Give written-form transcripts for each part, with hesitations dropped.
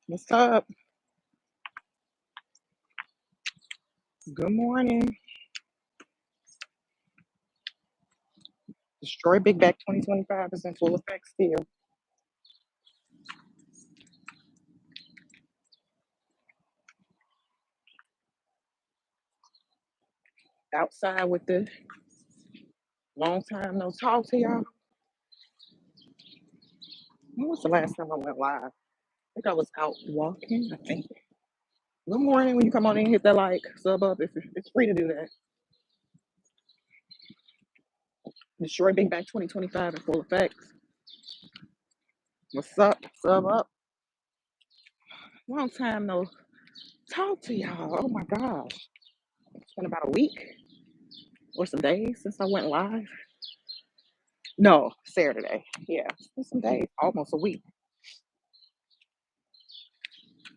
What's up? Good morning. Destroy Big Back 2025 is in full effect still. Outside with the long time no talk to y'all. When was the last time I went live? I think I was out walking, I think. Good morning. When you come on in, hit that like, sub up. If it's free to do that. Destroy Big Back 2025 in full effect. What's up? Sub up. Long time no talk to y'all. Oh my gosh. It's been about a week or some days since I went live. No, Saturday. Yeah, it's been some days, almost a week.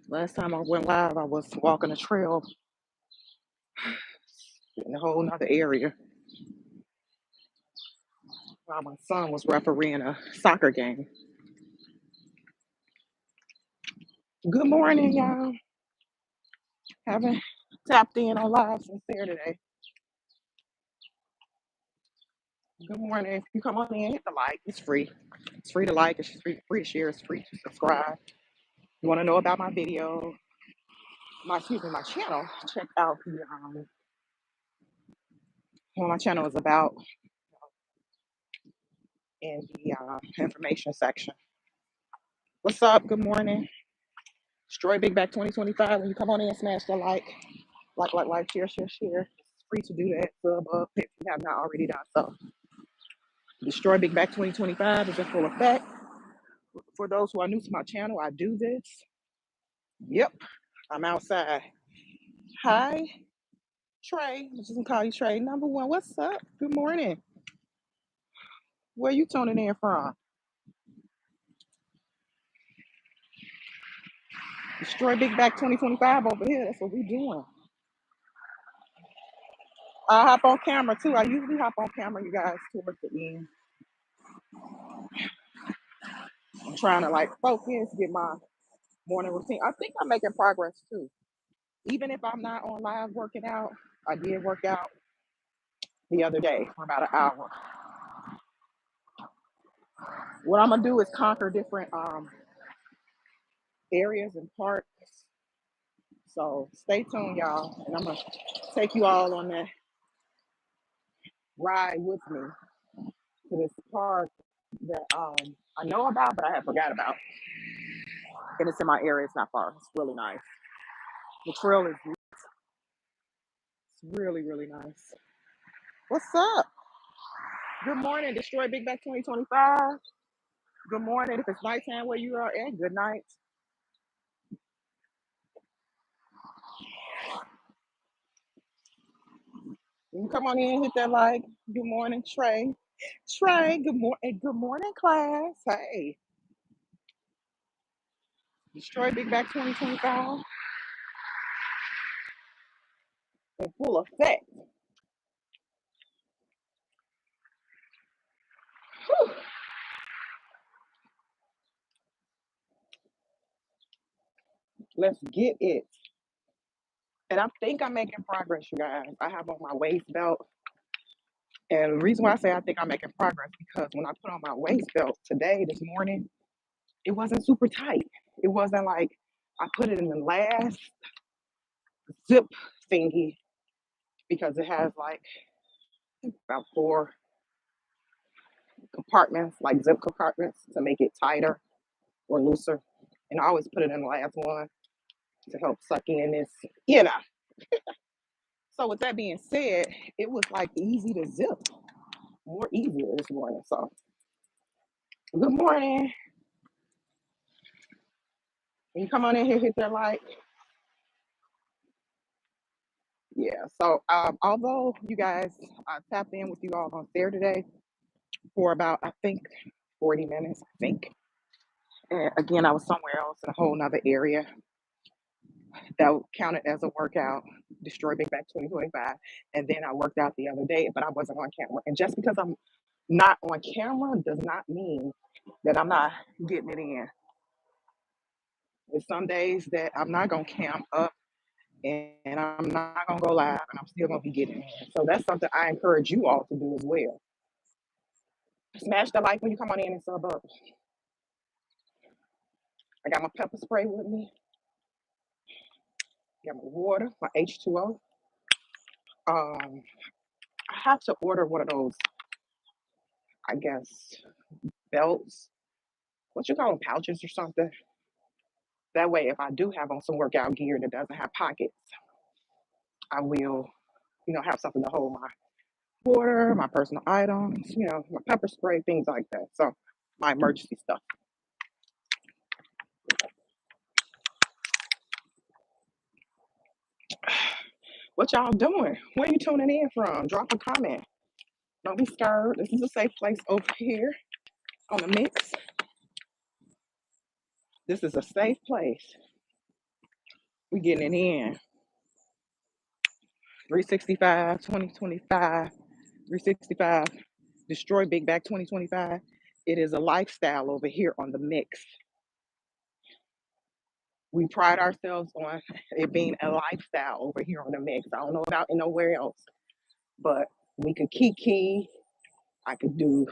Last time I went live, I was walking a trail in a whole nother area while my son was refereeing a soccer game. Good morning, y'all. Haven't tapped in on live since Saturday. Good morning. If you come on in, hit the like. It's free. It's free to like. It's free to share. It's free to subscribe. You want to know about my video, my channel? Check out what my channel is about in the information section. What's up? Good morning. Destroy Big Back 2025. When you come on in, smash the like, share. It's free to do that. Sub up if you have not already done so. Destroy Big Back 2025 is in full effect. For those who are new to my channel, I do this. Yep, I'm outside. Hi, Trey. I'm just gonna call you Trey. Number one, what's up? Good morning. Where you tuning in from? Destroy Big Back 2025 over here. That's what we doing. I hop on camera too. I usually hop on camera, you guys, towards the end. I'm trying to like focus, get my morning routine. I think I'm making progress too. Even if I'm not on live working out, I did work out the other day for about an hour. What I'm gonna do is conquer different areas and parks. So stay tuned, y'all, and I'm gonna take you all on that ride with me to this park that I know about, but I have forgot about. And it's in my area. It's not far. It's really nice. The trail is really nice. What's up? Good morning. Destroy Big Back 2025. Good morning. If it's nighttime where you are at, good night. You can come on in, hit that like. Good morning, Trey. Trey, good morning. Good morning, class. Hey, Destroy Big Back 2025 in full effect. Whew. Let's get it. And I think I'm making progress, you guys. I have on my waist belt. And the reason why I say I think I'm making progress because when I put on my waist belt today, this morning, it wasn't super tight. It wasn't like I put it in the last zip thingy because it has like about four compartments, like zip compartments to make it tighter or looser. And I always put it in the last one to help suck in this. So with that being said, it was like easy to zip, more easier this morning. So good morning. When you come on in here, hit that like. Yeah. So although you guys, I tapped in with you all on Saturday for about I think 40 minutes. I think. And again, I was somewhere else in a whole nother area. That counted as a workout. Destroy Big Back 2025. And then I worked out the other day, but I wasn't on camera. And just because I'm not on camera does not mean that I'm not getting it in. There's some days that I'm not gonna camp up and I'm not gonna go live and I'm still gonna be getting in. So that's something I encourage you all to do as well. Smash the like when you come on in and sub up. I got my pepper spray with me, got my water, my H2O. I have to order one of those, I guess, belts, what you call them, pouches or something. That way, if I do have on some workout gear that doesn't have pockets, I will, have something to hold my water, my personal items, my pepper spray, things like that. So my emergency stuff. What y'all doing? Where you tuning in from? Drop a comment. Don't be scared. This is a safe place over here on the mix. This is a safe place. We getting it in. 365, 2025, 365. Destroy Big Back 2025. It is a lifestyle over here on the mix. We pride ourselves on it being a lifestyle over here on the mix. I don't know about nowhere else, but we could kiki. I could do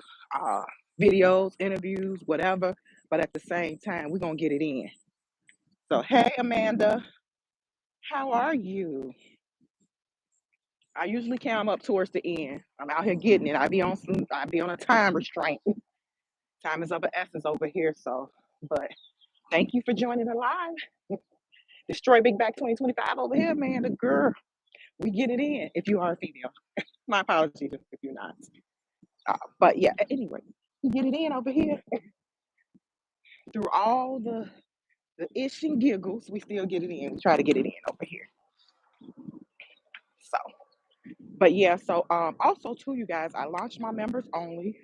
videos, interviews, whatever. But at the same time, we're gonna get it in. So hey, Amanda, how are you? I usually count up towards the end. I'm out here getting it. I be on a time restraint. Time is of the essence over here. So, but thank you for joining the live. Destroy Big Back 2025 over here, man. The girl, we get it in. If you are a female, my apologies if you're not. But yeah, anyway, we get it in over here. Through all the ish and giggles, we still get it in. We try to get it in over here. So, but yeah, so also too, you guys, I launched my members only.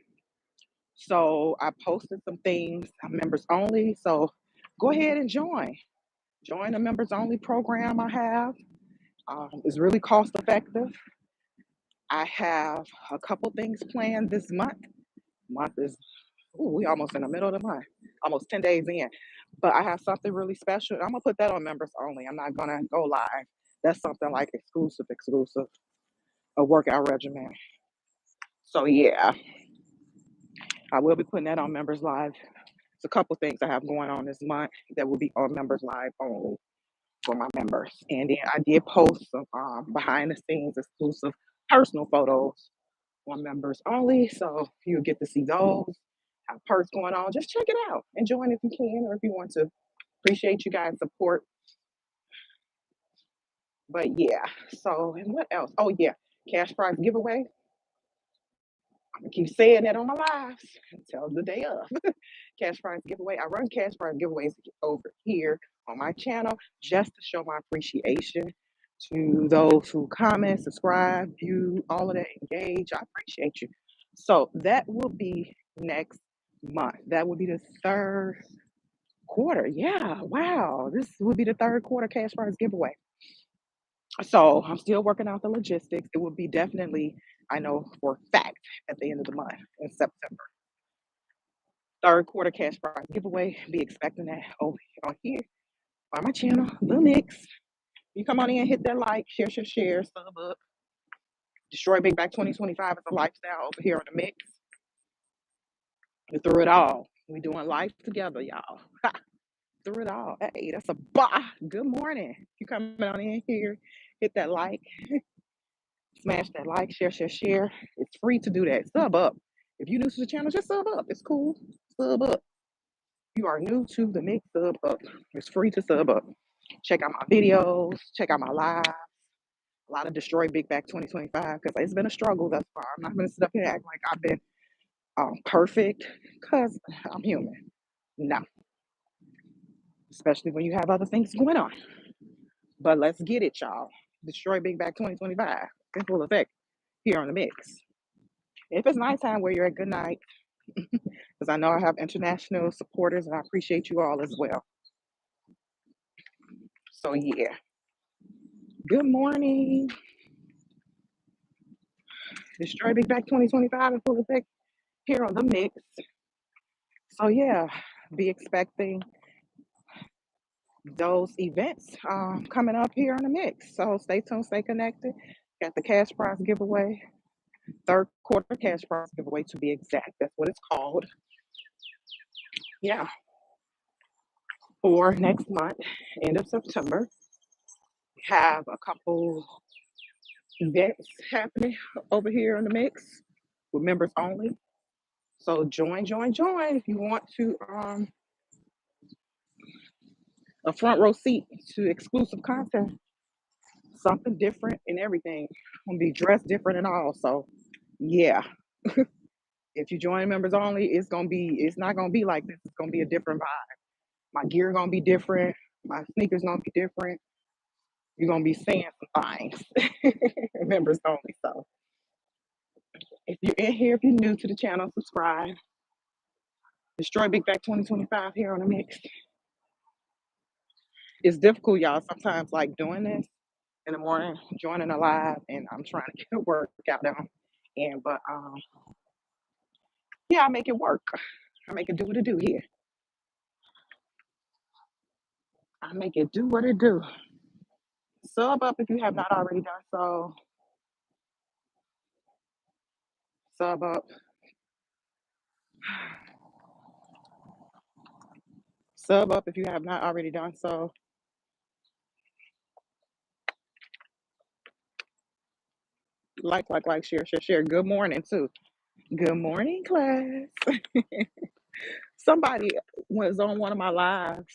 So I posted some things, members only. So go ahead and join. Join the members only program I have. It's really cost effective. I have a couple things planned this month. Month is, ooh, we almost in the middle of the month, almost 10 days in. But I have something really special. I'm gonna put that on members only. I'm not gonna go live. That's something like exclusive, a workout regimen. So yeah, I will be putting that on members live. It's a couple things I have going on this month that will be on members live only for my members. And then I did post some behind the scenes exclusive personal photos for members only. So you'll get to see those. Have perks going on. Just check it out and join if you can or if you want to. Appreciate you guys' support. But yeah, so and what else? Oh yeah, cash prize giveaway. I'm gonna keep saying that on my lives until the day of. Cash prize giveaway. I run cash prize giveaways over here on my channel just to show my appreciation to those who comment, subscribe, view, all of that, engage. I appreciate you. So that will be next month. That will be the third quarter. Yeah, wow. This will be the third quarter cash prize giveaway. So I'm still working out the logistics. It will be definitely, I know for a fact, at the end of the month in September. Third quarter cash prize giveaway. Be expecting that over on here on my channel, The Mix. You come on in, hit that like, share, sub up. Destroy Big Back 2025 is a lifestyle over here on The Mix. We through it all. We doing life together, y'all. Through it all. Hey, that's a bah. Good morning. You coming on in here, hit that like. Smash that like, share. It's free to do that. Sub up. If you're new to the channel, just sub up. It's cool. Sub up. If you are new to the mix, sub up. It's free to sub up. Check out my videos. Check out my lives. A lot of Destroy Big Back 2025 because it's been a struggle thus far. I'm not going to sit up here and act like I've been perfect because I'm human. No. Especially when you have other things going on. But let's get it, y'all. Destroy Big Back 2025 in full effect here on the mix. If it's nighttime where you're at, good night. Because I know I have international supporters and I appreciate you all as well. So yeah. Good morning. Destroy Big Back 2025 and full effect here on the mix. So yeah, be expecting those events coming up here on the mix. So stay tuned, stay connected. Got the cash prize giveaway, third quarter cash prize giveaway to be exact. That's what it's called. Yeah, for next month, end of September, we have a couple events happening over here in the mix with members only. So join if you want to a front row seat to exclusive content, something different and everything. Gonna be dressed different and all. So yeah, if you join members only, it's not gonna be like this. It's gonna be a different vibe. My gear gonna be different. My sneakers gonna be different. You're gonna be seeing some things. Members only. So if you're in here, if you're new to the channel, subscribe. Destroy Big Back 2025 here on the mix. It's difficult, y'all. Sometimes like doing this in the morning, joining a live, and I'm trying to get a workout down. But yeah, I make it work. I make it do what it do here. I make it do what it do. Sub up if you have not already done so. Sub up. Sub up if you have not already done so. Like, share. Good morning too. Good morning, class. Somebody was on one of my lives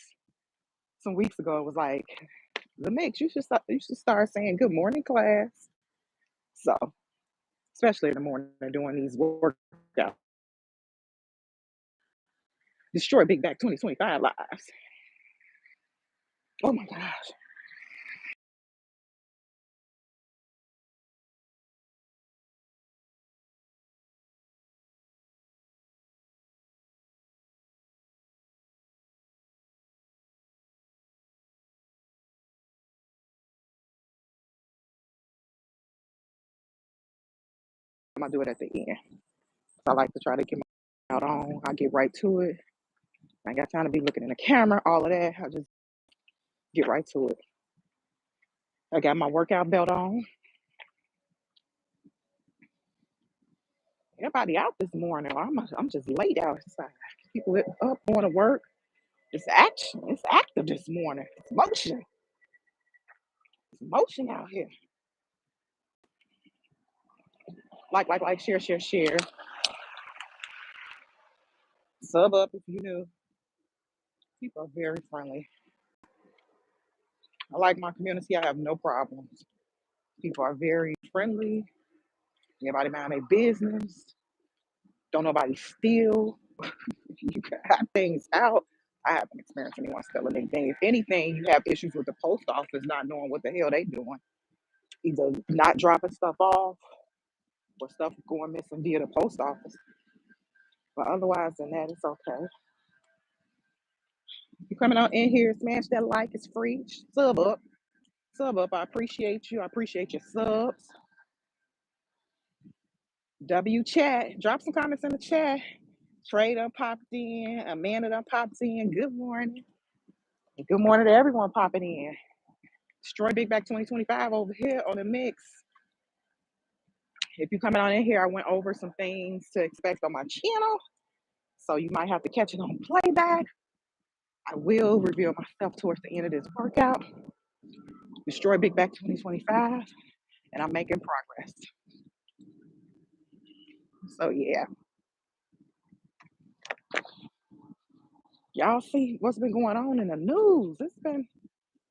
some weeks ago. It was like, the mix, you should start saying good morning, class. So, especially in the morning doing these workouts. Destroy Big Back 2025 lives. Oh my gosh. I'm gonna do it at the end. I like to try to get my out on. I get right to it. I ain't got time to be looking in the camera, all of that. I just get right to it. I got my workout belt on. Everybody out this morning. I'm just laid outside. People up going to work. It's action. It's active this morning. It's motion. It's motion out here. Like, share. Sub up if you new. People are very friendly. I like my community. I have no problems. People are very friendly. Everybody mind their business. Don't nobody steal. You can have things out. I haven't experienced anyone stealing anything. If anything, you have issues with the post office not knowing what the hell they doing. Either not dropping stuff off or stuff going missing via the post office. But otherwise than that, it's okay. If you're coming on in here, smash that like. It's free. Sub up. Sub up. I appreciate you. I appreciate your subs. W chat. Drop some comments in the chat. Trey done popped in. Amanda done popped in. Good morning. And good morning to everyone popping in. Destroy Big Back 2025 over here on the mix. If you're coming on in here, I went over some things to expect on my channel. So you might have to catch it on playback. I will reveal myself towards the end of this workout. Destroy Big Back 2025. And I'm making progress. So yeah. Y'all see what's been going on in the news.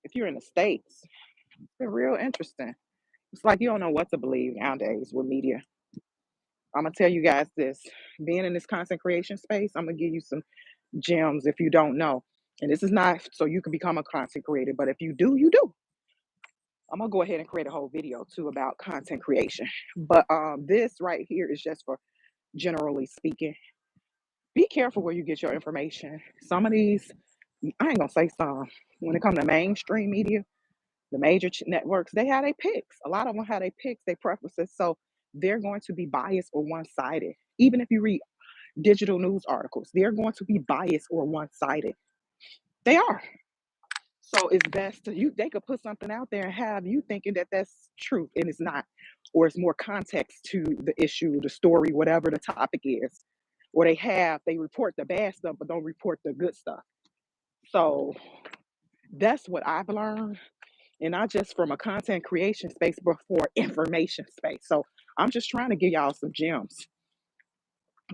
If you're in the States, it's been real interesting. It's like you don't know what to believe nowadays with media. I'm gonna tell you guys this. Being in this content creation space, I'm gonna give you some gems if you don't know. And this is not so you can become a content creator, but if you do, you do. I'm gonna go ahead and create a whole video too about content creation. But this right here is just for generally speaking. Be careful where you get your information. Some of these I ain't gonna say some. When it comes to mainstream media, the major networks, they have their picks. A lot of them have their picks, their preferences. So they're going to be biased or one sided. Even if you read digital news articles, they're going to be biased or one sided. They are. So it's best to you. They could put something out there and have you thinking that that's true, and it's not, or it's more context to the issue, the story, whatever the topic is. Or they report the bad stuff, but don't report the good stuff. So that's what I've learned, and not just from a content creation space, but for information space. So I'm just trying to give y'all some gems.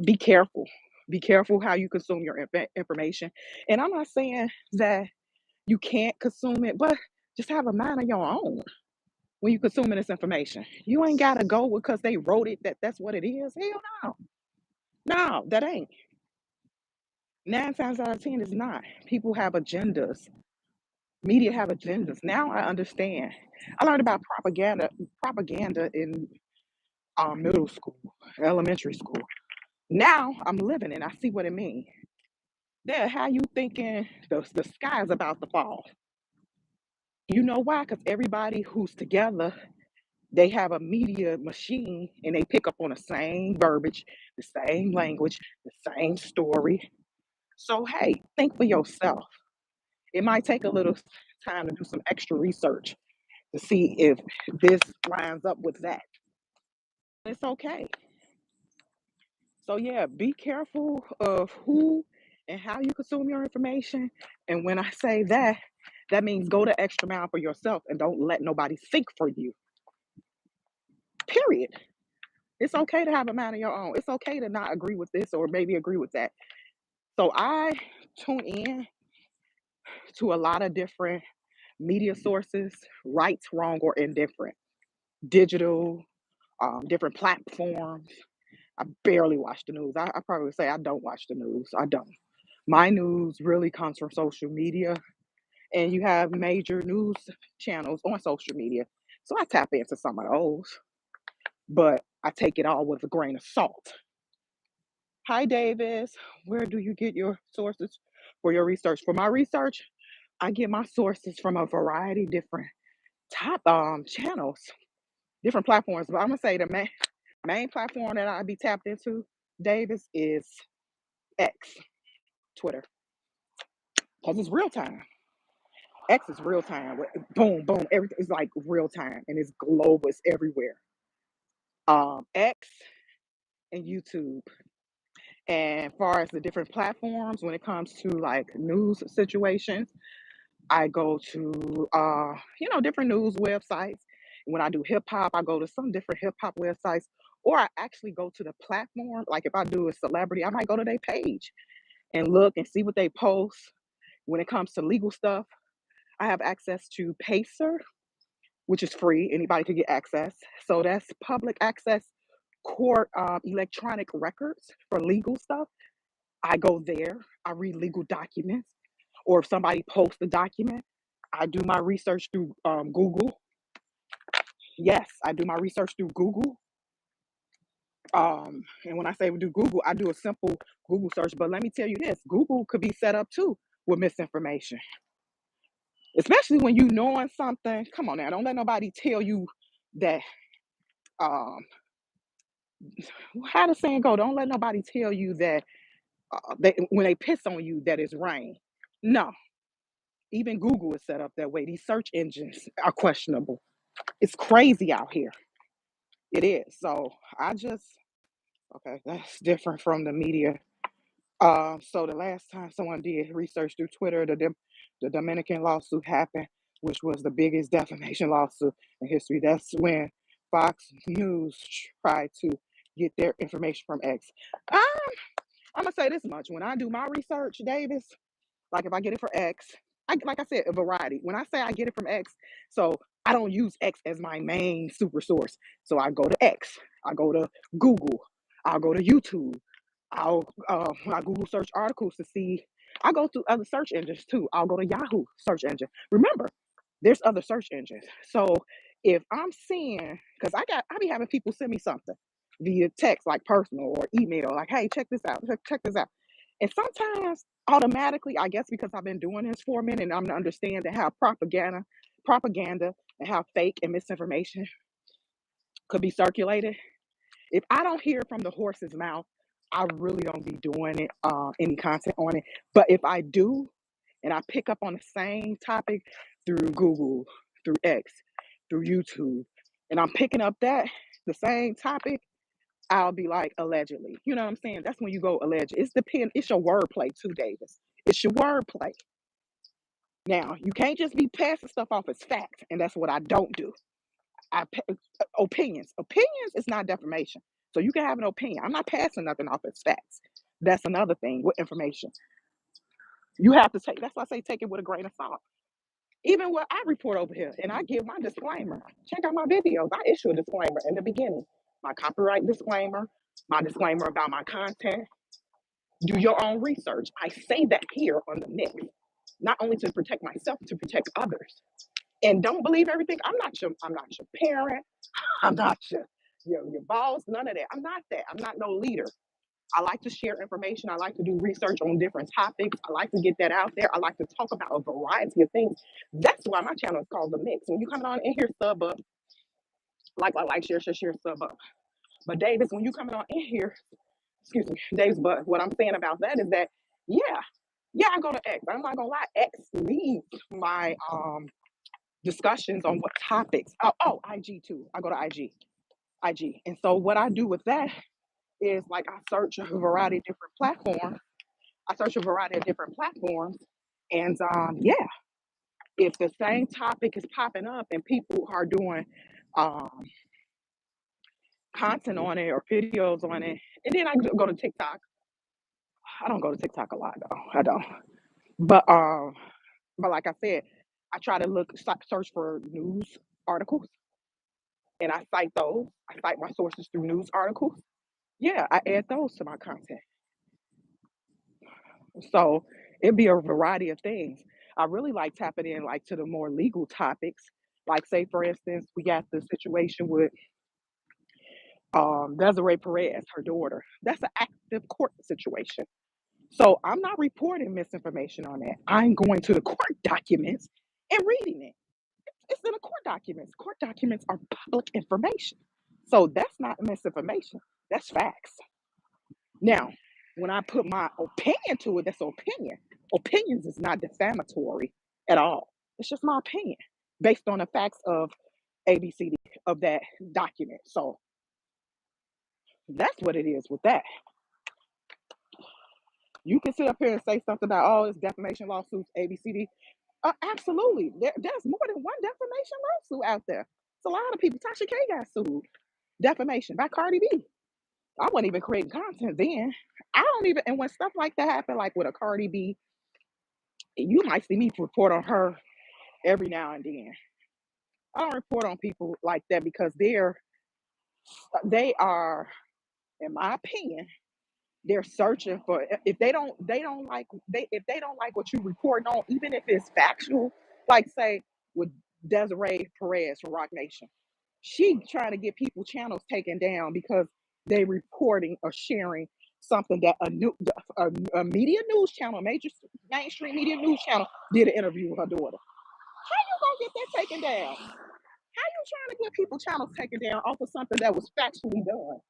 Be careful. Be careful how you consume your information. And I'm not saying that you can't consume it, but just have a mind of your own when you consuming this information. You ain't gotta go because they wrote it that that's what it is. Hell no. No, that ain't. 9 times out of 10 is not. People have agendas. Media have agendas. Now I understand. I learned about propaganda in middle school, elementary school. Now I'm living it. I see what it means. There, how you thinking the sky is about to fall? You know why? Because everybody who's together, they have a media machine and they pick up on the same verbiage, the same language, the same story. So, hey, think for yourself. It might take a little time to do some extra research to see if this lines up with that. It's okay. So, yeah, be careful of who and how you consume your information. And when I say that, that means go the extra mile for yourself and don't let nobody think for you. Period. It's okay to have a mind of your own. It's okay to not agree with this or maybe agree with that. So I tune in to a lot of different media sources, right, wrong, or indifferent, digital, different platforms. I barely watch the news. I probably would say I don't watch the news. I don't. My news really comes from social media, and you have major news channels on social media. So I tap into some of those, but I take it all with a grain of salt. Hi, Davis. Where do you get your sources for your research? For my research, I get my sources from a variety of different top channels, different platforms. But I'm gonna say the main platform that I be tapped into, Davis, is X, Twitter, because it's real time. X is real time. Boom, boom. Everything is like real time, and it's global. It's everywhere. X and YouTube. And far as the different platforms, when it comes to like news situations, I go to different news websites. When I do hip hop, I go to some different hip hop websites, or I actually go to the platform. Like if I do a celebrity, I might go to their page and look and see what they post. When it comes to legal stuff, I have access to Pacer, which is free. Anybody can get access. So that's public access court electronic records for legal stuff. I go there. I read legal documents, or if somebody posts a document, I do my research through Google. Yes, I do my research through Google. And when I say we do Google, I do a simple Google search. But let me tell you this: Google could be set up too with misinformation, especially when you knowing something. Come on now, don't let nobody tell you that. Um, how the saying go? Don't let nobody tell you that when they piss on you that it's rain. No, even Google is set up that way. These search engines are questionable. It's crazy out here. It is. So I just okay, that's different from the media. So the last time someone did research through Twitter, the Dominican lawsuit happened, which was the biggest defamation lawsuit in history. That's when Fox News tried to get their information from X. Um, I'm gonna say this much: when I do my research, Davis, like if I get it for X, like I said, a variety. When I say I get it from X, so I don't use X as my main super source. So I go to X, I go to Google, I'll go to YouTube. I'll when I Google search articles to see. I go through other search engines too. I'll go to Yahoo search engine. Remember, there's other search engines. So if I'm seeing, because I be having people send me something via text, like personal or email, like, hey, check this out, check this out. And sometimes automatically, I guess because I've been doing this for a minute and I'm understanding how propaganda and how fake and misinformation could be circulated. If I don't hear from the horse's mouth, I really don't be doing it, any content on it. But if I do, and I pick up on the same topic through Google, through X, through YouTube, and I'm picking up the same topic, I'll be like allegedly. You know what I'm saying? That's when you go alleged. It's your wordplay too, Davis. It's your wordplay. Now you can't just be passing stuff off as fact, and that's what I don't do. Opinions is not defamation. So you can have an opinion. I'm not passing nothing off as facts. That's another thing with information. You have to take. That's why I say take it with a grain of salt. Even what I report over here, and I give my disclaimer. Check out my videos. I issue a disclaimer in the beginning. My copyright disclaimer, my disclaimer about my content. Do your own research. I say that here on the mix, not only to protect myself, to protect others. And don't believe everything. I'm not your parent. I'm not your boss. None of that. I'm not that. I'm not no leader. I like to share information. I like to do research on different topics. I like to get that out there. I like to talk about a variety of things. That's why my channel is called The Mix. When you coming on in here, sub up, like, share, sub up. But Davis, when you coming on in here, excuse me, Davis, but what I'm saying about that is that, yeah, yeah, I go to X. I'm not gonna lie, X leads my discussions on what topics. Oh, IG too. I go to IG. And so what I do with that is like I search a variety of different platforms. And yeah, if the same topic is popping up and people are doing um, content on it or videos on it, and then I go to TikTok. I don't go to TikTok a lot though. I don't. But like I said, I try to search for news articles, and I cite those. I cite my sources through news articles. Yeah, I add those to my content. So it'd be a variety of things. I really like tapping in like to the more legal topics. Like say for instance, we got the situation with Desiree Perez, her daughter. That's an active court situation. So I'm not reporting misinformation on that. I'm going to the court documents and reading it. It's in the court documents. Court documents are public information. So that's not misinformation. That's facts. Now, when I put my opinion to it, that's opinion. Opinions is not defamatory at all. It's just my opinion based on the facts of ABCD of that document. So that's what it is with that. You can sit up here and say something about, oh, it's defamation lawsuits, ABCD. Absolutely. There's more than one defamation lawsuit out there. It's a lot of people. Tasha K got sued. Defamation by Cardi B. I wasn't even creating content then. I don't even, and when stuff like that happen, like with a Cardi B, you might see me report on her every now and then. I don't report on people like that because they are, in my opinion, they're searching for if they don't like if they don't like what you report on, even if it's factual, like say with Desiree Perez from Rock Nation. She trying to get people channels taken down because they reporting or sharing something that a media news channel, major mainstream media news channel, did an interview with her daughter. How you gonna get that taken down? How you trying to get people channels taken down off of something that was factually done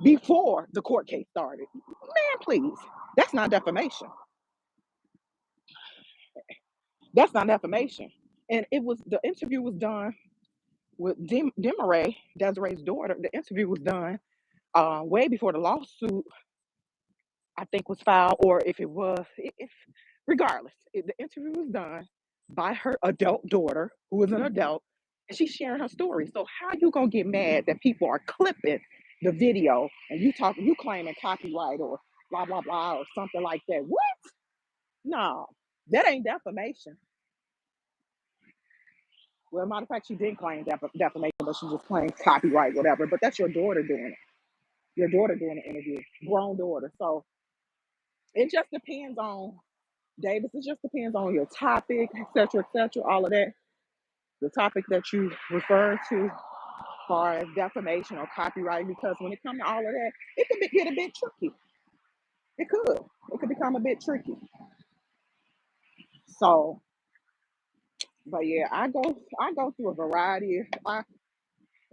before the court case started? Man, please. That's not defamation. That's not defamation. And the interview was done with Demaray, Desiree's daughter. The interview was done way before the lawsuit, I think, was filed, or if it was, regardless, the interview was done by her adult daughter, who is an adult, and she's sharing her story. So how you gonna get mad that people are clipping the video and you claiming copyright or blah blah blah or something like that? What? No, that ain't defamation. Well, matter of fact, she didn't claim defamation, but she just claimed copyright, whatever. But that's your daughter doing it. Your daughter doing the interview, grown daughter. So it just depends on Davis. It just depends on your topic, et cetera, all of that. The topic that you refer to, as far as defamation or copyright, because when it comes to all of that, it can get a bit tricky. It could. It could become a bit tricky. So, but yeah, I go through a variety. I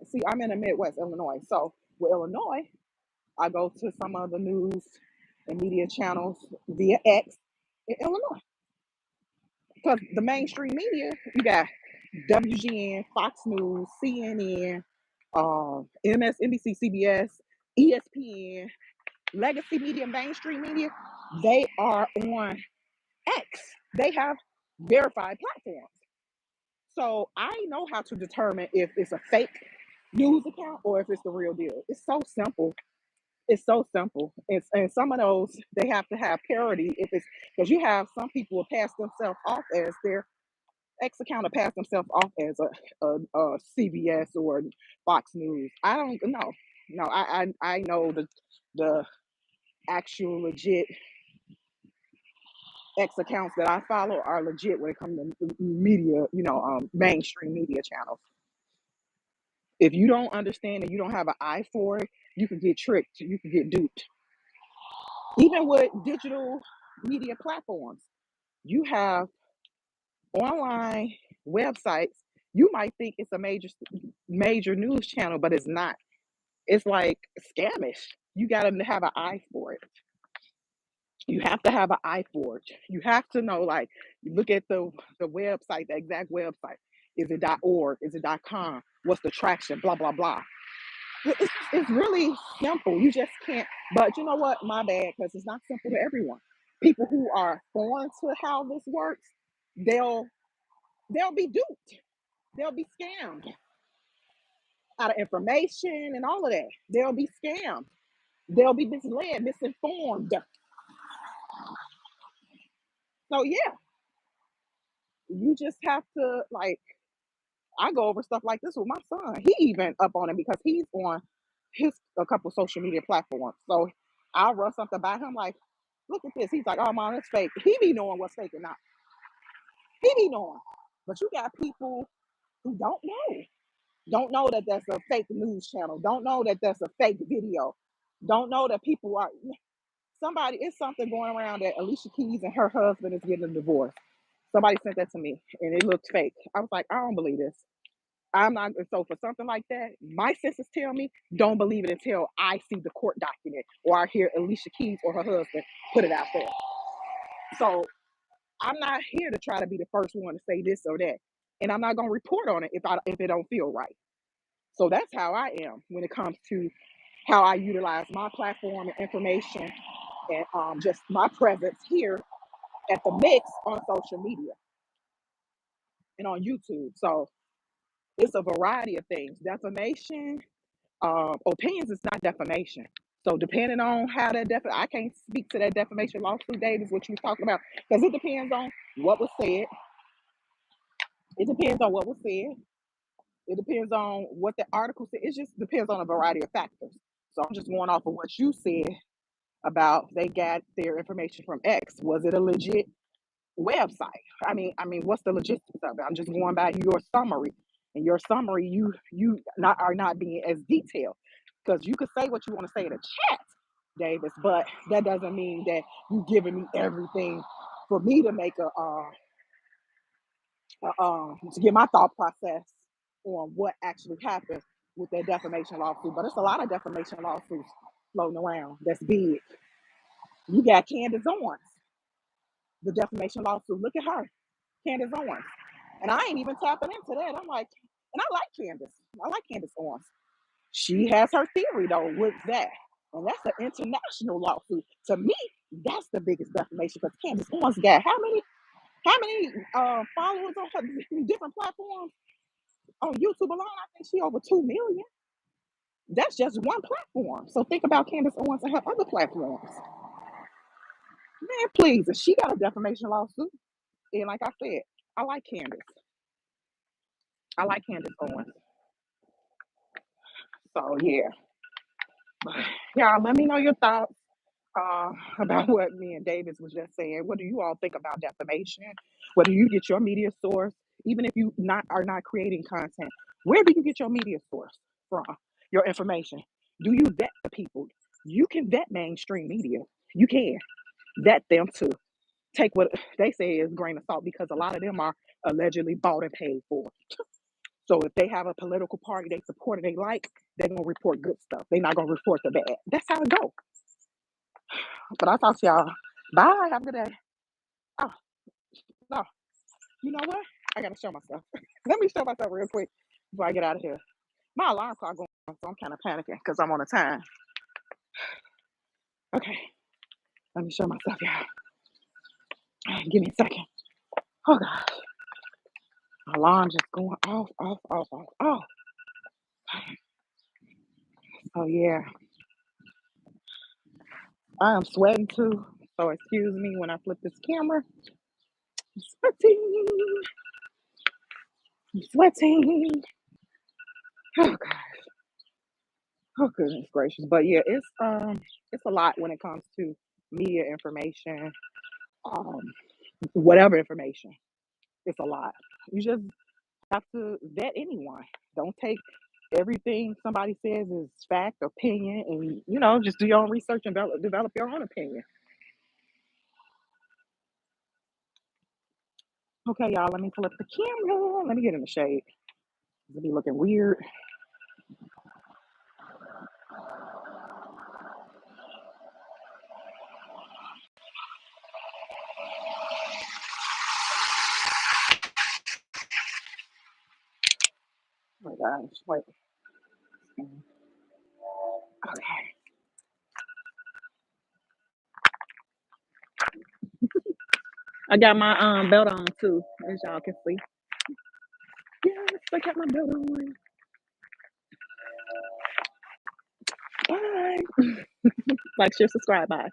see. I'm in the Midwest, Illinois. So with Illinois, I go to some of the news and media channels via X in Illinois because the mainstream media, you got WGN, Fox News, CNN, MSNBC, CBS, ESPN, legacy media, mainstream media. They are on X. They have verified platforms. So I know how to determine if it's a fake news account or if it's the real deal. It's so simple. It's so simple. And some of those they have to have parity if it's because you have some people will pass themselves off as their X account or pass themselves off as a CBS or Fox News. I don't know. No, I know the actual legit X accounts that I follow are legit when it comes to media, mainstream media channels. If you don't understand and you don't have an eye for it, you can get tricked, you can get duped. Even with digital media platforms, you have online websites. You might think it's a major news channel, but it's not. It's like scamish. You got to have an eye for it. You have to have an eye for it. You have to know, like, look at the website, the exact website. Is it .org? Is it .com? What's the traction? Blah blah blah. It's really simple. You just can't. But you know what? My bad, because it's not simple to everyone. People who are foreign to how this works, they'll they'll be duped. They'll be scammed out of information and all of that. They'll be scammed. They'll be misled, misinformed. So yeah, you just have to like. I go over stuff like this with my son. He even up on it because he's on his a couple social media platforms. So I'll run something by him like, look at this. He's like, oh mom, it's fake. He be knowing what's fake or not. He be knowing. But you got people who don't know that that's a fake news channel. Don't know that that's a fake video. Don't know that people are somebody. It's something going around that Alicia Keys and her husband is getting a divorce. Somebody sent that to me and it looked fake. I was like, I don't believe this. I'm not so for something like that. My senses tell me don't believe it until I see the court document or I hear Alicia Keys or her husband put it out there. So I'm not here to try to be the first one to say this or that, and I'm not gonna report on it if it don't feel right. So that's how I am when it comes to how I utilize my platform and information and just my presence here at the mix on social media and on YouTube. So it's a variety of things. Defamation, opinions is not defamation. So depending on how I can't speak to that defamation lawsuit, Davis, what you was talking about, because it depends on what was said. It depends on what was said. It depends on what the article said. It just depends on a variety of factors. So I'm just going off of what you said about they got their information from X. Was it a legit website? I mean, what's the logistics of it? I'm just going by your summary. And your summary, you not are not being as detailed because you could say what you want to say in a chat, Davis, but that doesn't mean that you giving me everything for me to make to get my thought process on what actually happened with that defamation lawsuit. But it's a lot of defamation lawsuits floating around that's big. You got Candace Owens, the defamation lawsuit. Look at her, Candace Owens. And I ain't even tapping into that. I'm like, and I like Candace. I like Candace Owens. She has her theory though with that. And that's an international lawsuit. To me, that's the biggest defamation because Candace Owens got how many followers on her different platforms on YouTube alone? I think she over 2 million. That's just one platform. So think about Candace Owens and her other platforms. Man, please, if she got a defamation lawsuit, and like I said, I like Candace. I like Candace Owens. So yeah, y'all, let me know your thoughts uh, about what me and Davis was just saying. What do you all think about defamation? Where do you get your media source? Even if you not are not creating content, where do you get your media source from? Your information. Do you vet the people? You can vet mainstream media. You can. vet them too. Take what they say is grain of salt because a lot of them are allegedly bought and paid for. So if they have a political party they support or they like, they're gonna report good stuff. They're not gonna report the bad. That's how it goes. But I talk to y'all. Bye. Have a good day. Oh no, you know what? I gotta show myself. Let me show myself real quick before I get out of here. My alarm clock going, so I'm kind of panicking because I'm on a time. Okay, let me show myself, y'all. Give me a second. Oh gosh, my alarm just going off, off, off, off, off. Oh yeah, I am sweating too. So excuse me when I flip this camera. I'm sweating. I'm sweating. Oh god. Oh goodness gracious. But yeah, it's a lot when it comes to media information, um, whatever information. It's a lot. You just have to vet anyone. Don't take everything somebody says is fact, opinion, and just do your own research and develop your own opinion. Okay, y'all, let me pull up the camera. Let me get in the shade. It'll be looking weird. Oh my gosh, wait. Okay. I got my belt on too, as y'all can see. Yes, I got my belt on. Bye. Like, share, subscribe. Bye.